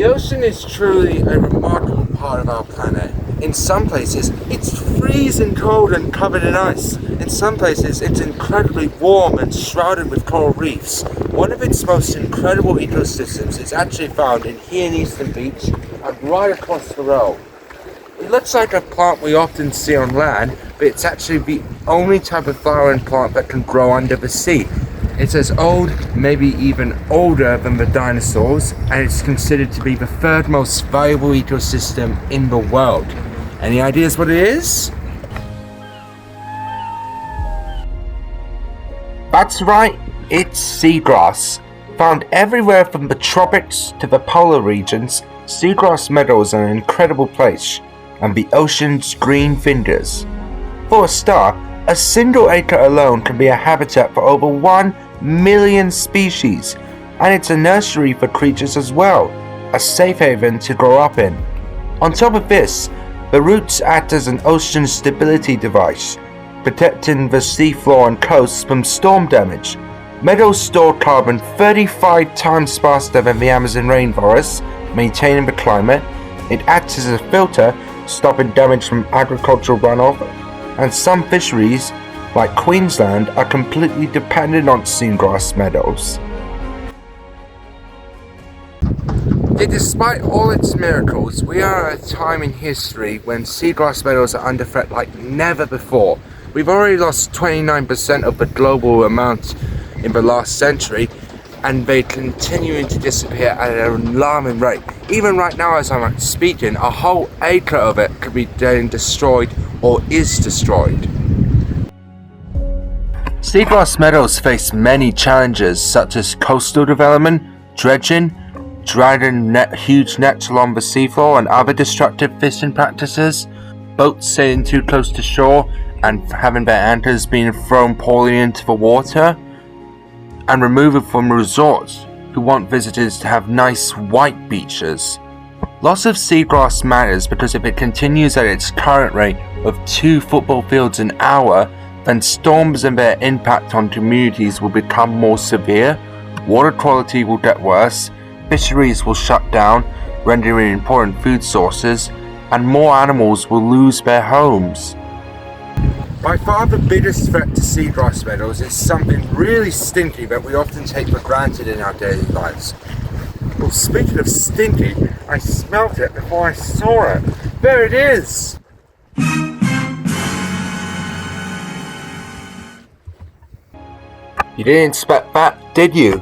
The ocean is truly a remarkable part of our planet. In some places, it's freezing cold and covered in ice. In some places, it's incredibly warm and shrouded with coral reefs. One of its most incredible ecosystems is actually found here in Eastern Beach and right across the road. It looks like a plant we often see on land, but it's actually the only type of flowering plant that can grow under the sea. It's as old, maybe even older than the dinosaurs, and it's considered to be the third most valuable ecosystem in the world. Any ideas what it is? That's right, it's seagrass. Found everywhere from the tropics to the polar regions, seagrass meadows are an incredible place, and the ocean's green fingers. For a start, a single acre alone can be a habitat for over 1 million species, and it's a nursery for creatures as well, a safe haven to grow up in. On top of this, the roots act as an ocean stability device, protecting the seafloor and coasts from storm damage. Meadows store carbon 35 times faster than the Amazon rainforest, maintaining the climate. It acts as a filter, stopping damage from agricultural runoff, and some fisheries, like Queensland, are completely dependent on seagrass meadows. Yet despite all its miracles, we are at a time in history when seagrass meadows are under threat like never before. We've already lost 29% of the global amount in the last century, and they're continuing to disappear at an alarming rate. Even right now as I'm speaking, a whole acre of it could be getting destroyed or is destroyed. Seagrass meadows face many challenges such as coastal development, dredging, dragging huge nets along the seafloor and other destructive fishing practices, boats sailing too close to shore and having their anchors being thrown poorly into the water, and removal from resorts who want visitors to have nice white beaches. Loss of seagrass matters because if it continues at its current rate of 2 football fields an hour, then storms and their impact on communities will become more severe, water quality will get worse, fisheries will shut down, rendering important food sources, and more animals will lose their homes. By far the biggest threat to seagrass meadows is something really stinky that we often take for granted in our daily lives. Well, speaking of stinky, I smelt it before I saw it. There it is! You didn't expect that, did you?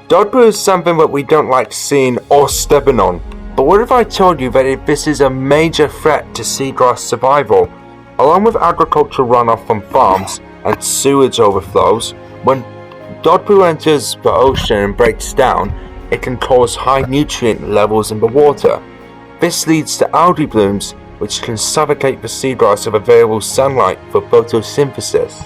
Dog poo is something that we don't like seeing or stepping on. But what if I told you that this is a major threat to seagrass survival? Along with agricultural runoff from farms and sewage overflows, when dog poo enters the ocean and breaks down, it can cause high nutrient levels in the water. This leads to algae blooms, which can suffocate the seagrass of available sunlight for photosynthesis.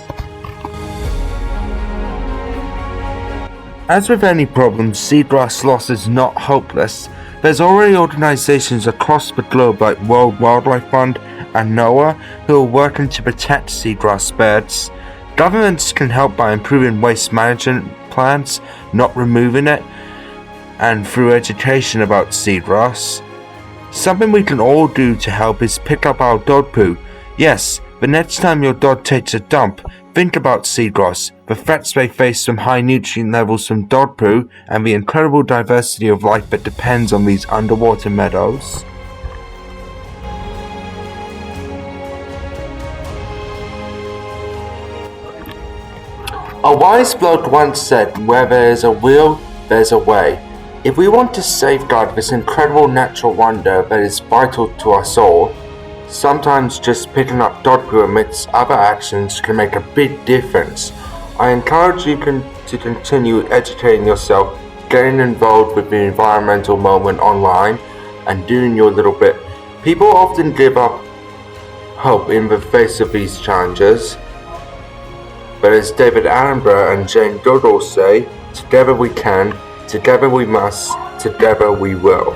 As with any problem, seagrass loss is not hopeless. There's already organizations across the globe like World Wildlife Fund and NOAA who are working to protect seagrass beds. Governments can help by improving waste management plans, not removing it, and through education about seagrass. Something we can all do to help is pick up our dog poo. Yes, the next time your dog takes a dump, think about seagrass, the threats they face from high nutrient levels from dog poo, and the incredible diversity of life that depends on these underwater meadows. A wise bloke once said, "Where there is a will, there's a way." If we want to safeguard this incredible natural wonder that is vital to us all, sometimes just picking up dog poo amidst other actions can make a big difference. I encourage you to continue educating yourself, getting involved with the environmental movement online, and doing your little bit. People often give up hope in the face of these challenges, but as David Attenborough and Jane Goodall say, together we can, together we must, together we will.